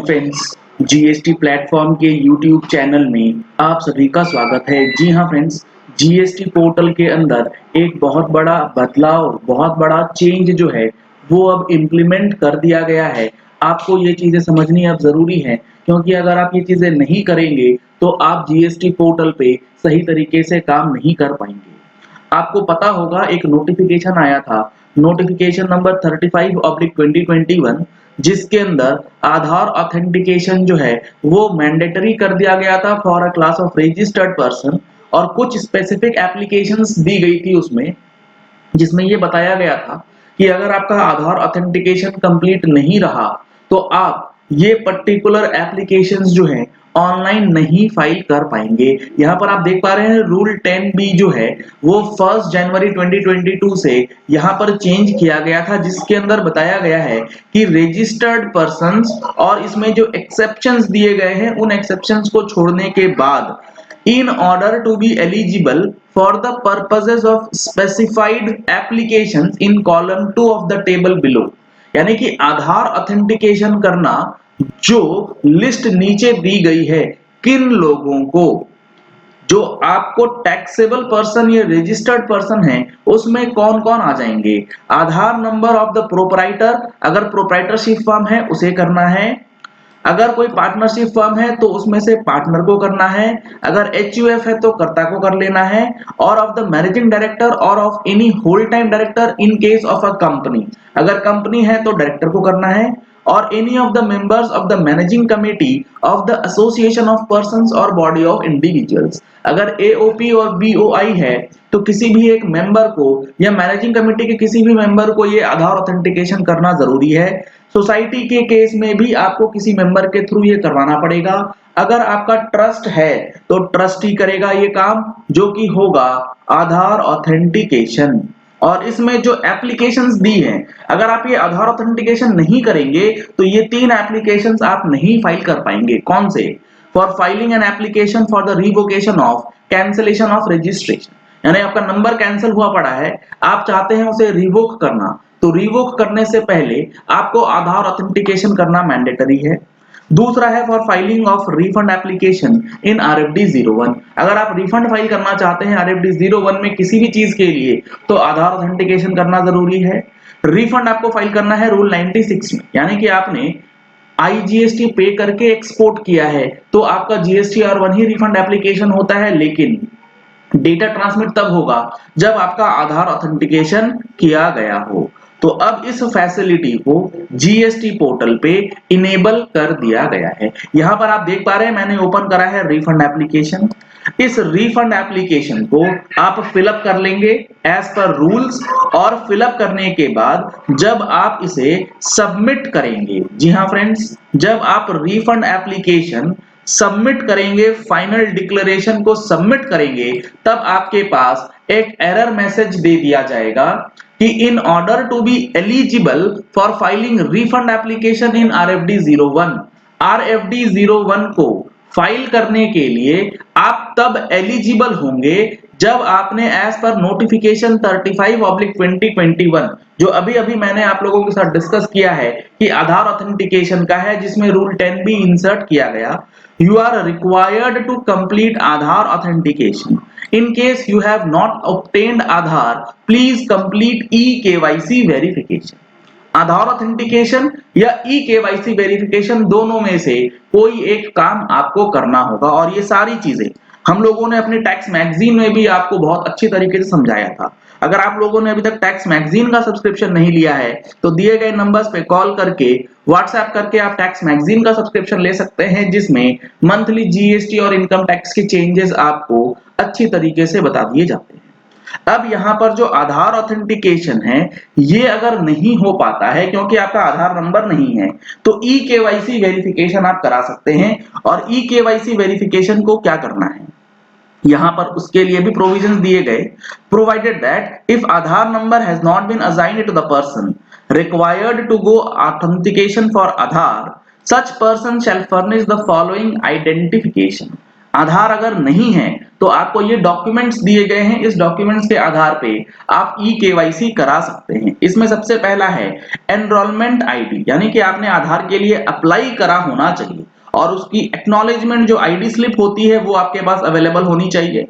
Friends, GST platform के YouTube channel में आप सभी का स्वागत है। जी हाँ फ्रेंड्स, जीएसटी पोर्टल के अंदर एक बहुत बड़ा बदलाव, बहुत बड़ा चेंज जो है वो अब इम्प्लीमेंट कर दिया गया है। आपको ये चीज़ें समझनी अब ज़रूरी है, क्योंकि अगर आप ये चीज़ें नहीं करेंगे तो आप जीएसटी पोर्टल पे सही तरीके से काम नहीं कर पाएंगे। आपको पता होगा एक नोटिफिकेशन आया था, नोटिफिकेशन नंबर 35/2021, जिसके अंदर आधार ऑथेंटिकेशन जो है वो मैंडेटरी कर दिया गया था for a class of registered person, और कुछ स्पेसिफिक एप्लीकेशंस दी गई थी उसमें, जिसमें ये बताया गया था कि अगर आपका आधार ऑथेंटिकेशन कंप्लीट नहीं रहा तो आप ये पर्टिकुलर एप्लीकेशंस जो हैं ऑनलाइन नहीं फाइल कर पाएंगे। यहाँ पर आप देख पा रहे हैं रूल 10B जो है वो 1 जनवरी 2022 से यहाँ पर चेंज किया गया था, जिसके अंदर बताया गया है कि रजिस्टर्ड पर्सन्स, और इसमें जो एक्सेप्शंस दिए गए हैं उन एक्सेप्शंस को छोड़ने के बाद, in order to be eligible for the purposes of specified applications in column 2 of the table below, यानी कि आधार ऑथेंटिकेशन करना जो लिस्ट नीचे दी गई है, किन लोगों को, जो आपको टैक्सेबल पर्सन या रजिस्टर्ड पर्सन है उसमें कौन कौन आ जाएंगे। आधार नंबर ऑफ द प्रोपराइटर, अगर प्रोपराइटरशिप फर्म है उसे करना है, अगर कोई पार्टनरशिप फर्म है तो उसमें से पार्टनर को करना है, अगर एचयूएफ है तो कर्ता को कर लेना है, और ऑफ द मैनेजिंग डायरेक्टर और of any whole time director in case of a company, अगर कंपनी है तो डायरेक्टर को करना है, और any of the members of the managing committee of the association of persons और बॉडी ऑफ इंडिविजुअल्स, अगर एओपी और बीओआई है तो किसी भी एक मेंबर को या मैनेजिंग कमेटी के किसी भी मेंबर को ये आधार ऑथेंटिकेशन करना जरूरी है। सोसाइटी के केस में भी आपको किसी मेंबर के थ्रू ये करवाना पड़ेगा। अगर आपका ट्रस्ट है तो ट्रस्टी करेगा ये काम, जो कि होगा आधार ऑथेंटिकेशन। और इसमें जो एप्लीकेशंस दी हैं, अगर आप ये आधार ऑथेंटिकेशन नहीं करेंगे तो ये 3 एप्लीकेशंस आप नहीं फाइल कर पाएंगे। कौन से? For filing an application for the revocation of cancellation of registration, यानी आपका नंबर कैंसिल हुआ पड़ा है, आप चाहते हैं उसे रिवोक करना, तो रिवोक करने से पहले आपको आधार ऑथेंटिकेशन करना मैंडेटरी है। दूसरा है for filing of refund application in RFD 01, अगर आप रिफंड फाइल करना चाहते हैं आरएफडी 01 में किसी भी चीज के लिए तो आधार ऑथेंटिकेशन करना जरूरी है। रिफंड आपको फाइल करना है रूल 96 में, यानी कि आपने आईजीएसटी पे करके एक्सपोर्ट किया है तो आपका जीएसटी और 1 ही रिफंड एप्लीकेशन होता है, लेकिन डेटा ट्रांसमिट तब होगा जब आपका आधार ऑथेंटिकेशन किया गया हो। तो अब इस फैसिलिटी को जीएसटी पोर्टल पे इनेबल कर दिया गया है। यहां पर आप देख पा रहे हैं मैंने ओपन करा है रिफंड एप्लीकेशन। इस रिफंड एप्लीकेशन को आप फिलअप कर लेंगे एज पर रूल्स, और फिलअप करने के बाद जब आप इसे सबमिट करेंगे, जी हाँ फ्रेंड्स, जब आप रिफंड एप्लीकेशन सबमिट करेंगे, फाइनल डिक्लेरेशन को सबमिट करेंगे, तब आपके पास एक एरर मैसेज दे दिया जाएगा कि in order to be eligible for filing refund application in RFD 01, RFD 01 को फाइल करने के लिए आप तब एलिजिबल होंगे जब आपने एज पर नोटिफिकेशन 35/2021, जो अभी अभी मैंने आप लोगों के साथ डिस्कस किया है कि आधार ऑथेंटिकेशन का है, जिसमें रूल 10B इंसर्ट किया गया, you are required to complete Aadhaar authentication. In case you have not obtained Aadhaar, please complete eKYC verification. Aadhaar authentication या eKYC वेरिफिकेशन दोनों में से कोई एक काम आपको करना होगा, और ये सारी चीजें हम लोगों ने अपने टैक्स मैगजीन में भी आपको बहुत अच्छी तरीके से समझाया था। अगर आप लोगों ने अभी तक टैक्स मैगजीन का सब्सक्रिप्शन नहीं लिया है तो दिए गए नंबर्स पे कॉल करके, व्हाट्सएप करके आप टैक्स मैगजीन का सब्सक्रिप्शन ले सकते हैं, जिसमें मंथली जीएसटी और इनकम टैक्स के चेंजेस आपको अच्छी तरीके से बता दिए जाते हैं। अब यहाँ पर जो आधार ऑथेंटिकेशन है ये अगर नहीं हो पाता है क्योंकि आपका आधार नंबर नहीं है, तो eKYC वेरिफिकेशन आप करा सकते हैं। और eKYC वेरिफिकेशन को क्या करना है, यहाँ पर उसके लिए भी प्रोविजंस दिए गए। Provided that if Aadhaar number has not been assigned to the person required to go authentication for Aadhaar, such person shall furnish the following identification. Aadhaar अगर नहीं है तो आपको ये डॉक्यूमेंट्स दिए गए हैं, इस डॉक्यूमेंट्स के आधार पे आप ई-केवाईसी करा सकते हैं। इसमें सबसे पहला है एनरोलमेंट आईडी, यानी कि आपने आधार के लिए अप्लाई करा होना चाहिए और उसकी एक्नॉलेजमेंट जो आईडी स्लिप होती है वो आपके पास अवेलेबल होनी चाहिए।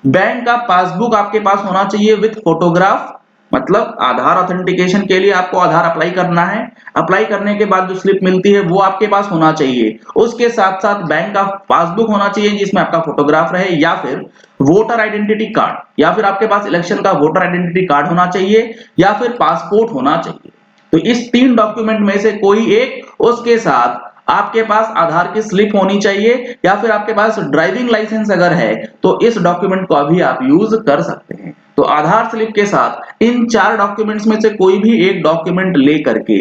बैंक का पासबुक आपके पास होना चाहिए विथ फोटोग्राफ, मतलब आधार ऑथेंटिकेशन के लिए आपको आधार अप्लाई करना है। अप्लाई करने के बाद जो स्लिप मिलती है वो आपके पास होना चाहिए। उसके साथ साथ बैंक का पासबुक होना चाहिए जिसमें आपका फोटोग्राफ रहे, या फिर वोटर आइडेंटिटी कार्ड, या फिर आपके पास इलेक्शन का वोटर आइडेंटिटी कार्ड होना चाहिए, या फिर पासपोर्ट होना चाहिए। तो इस 3 डॉक्यूमेंट में से कोई एक, उसके साथ आपके पास आधार की स्लिप होनी चाहिए, या फिर आपके पास ड्राइविंग लाइसेंस अगर है तो इस डॉक्यूमेंट को अभी आप यूज कर सकते हैं। तो आधार स्लिप के साथ इन 4 डॉक्यूमेंट्स में से कोई भी एक डॉक्यूमेंट लेकर के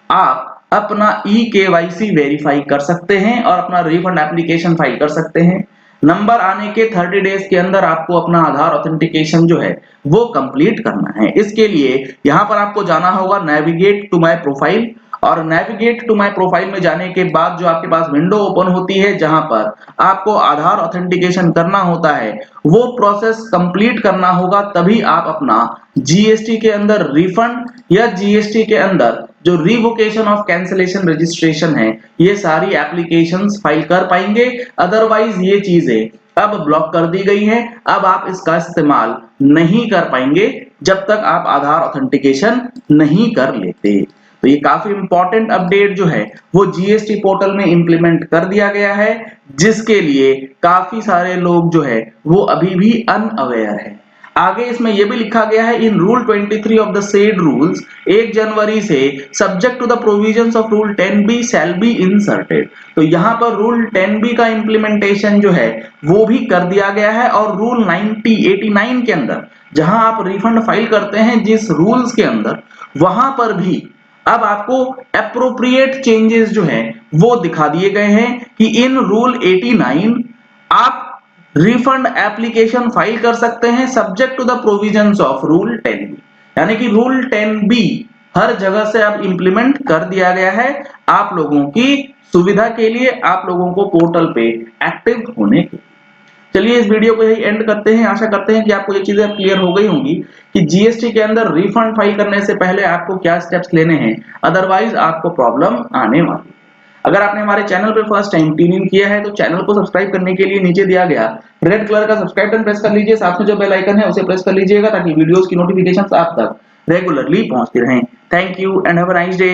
आप अपना ई-केवाईसी वेरीफाई कर सकते हैं और अपना रिफंड एप्लीकेशन फाइल कर सकते हैं। नंबर आने के 30 डेज के अंदर आपको अपना आधार ऑथेंटिकेशन जो है वो कंप्लीट करना है। इसके लिए यहाँ पर आपको जाना होगा नेविगेट टू माय प्रोफाइल, और नेविगेट टू माय प्रोफाइल में जाने के बाद जो आपके पास विंडो ओपन होती है जहां पर आपको आधार ऑथेंटिकेशन करना होता है, वो प्रोसेस कंप्लीट करना होगा, तभी आप अपना जीएसटी के अंदर रिफंड या जीएसटी के अंदर जो रिवोकेशन ऑफ कैंसिलेशन रजिस्ट्रेशन है, ये सारी एप्लीकेशंस फाइल कर पाएंगे। अदरवाइज ये चीजें अब ब्लॉक कर दी गई हैं, अब आप इसका इस्तेमाल नहीं कर पाएंगे जब तक आप आधार ऑथेंटिकेशन नहीं कर लेते। तो ये काफी इंपॉर्टेंट अपडेट जो है वो जीएसटी पोर्टल में इंप्लीमेंट कर दिया गया है, जिसके लिए काफी सारे लोग जो है वो अभी भी अनअवेयर है। आगे इसमें यह भी लिखा गया है, in rule 23 of the said rules 1 जनवरी से subject to the provisions of rule 10B shall be inserted. तो यहाँ पर रूल 10B का इंप्लीमेंटेशन जो है वो भी कर दिया गया है, और रूल 89 के अंदर जहां आप रिफंड फाइल करते हैं जिस रूल्स के अंदर, वहां पर भी अब आपको एप्रोप्रिएट चेंजेस जो हैं वो दिखा दिए गए हैं कि इन रूल 89 आप रिफंड एप्लीकेशन फाइल कर सकते हैं subject to the provisions of rule 10B। यानी कि रूल 10B हर जगह से अब इंप्लीमेंट कर दिया गया है आप लोगों की सुविधा के लिए, आप लोगों को पोर्टल पे एक्टिव होने के लिए। चलिए इस वीडियो को यही एंड करते हैं। आशा करते हैं कि आपको ये चीजें क्लियर हो गई होंगी कि जीएसटी के अंदर रिफंड फाइल करने से पहले आपको क्या स्टेप्स लेने हैं, अदरवाइज आपको प्रॉब्लम आने वाली है। अगर आपने हमारे चैनल पे फर्स्ट टाइम ट्यून इन किया है तो चैनल को सब्सक्राइब करने के लिए नीचे दिया गया रेड कलर का सब्सक्राइब बटन प्रेस कर लीजिए, साथ में जो बेल आइकन है उसे प्रेस कर लीजिएगा ताकि वीडियोस की नोटिफिकेशंस आप तक रेगुलरली पहुंचती रहें। Thank you and have a nice day.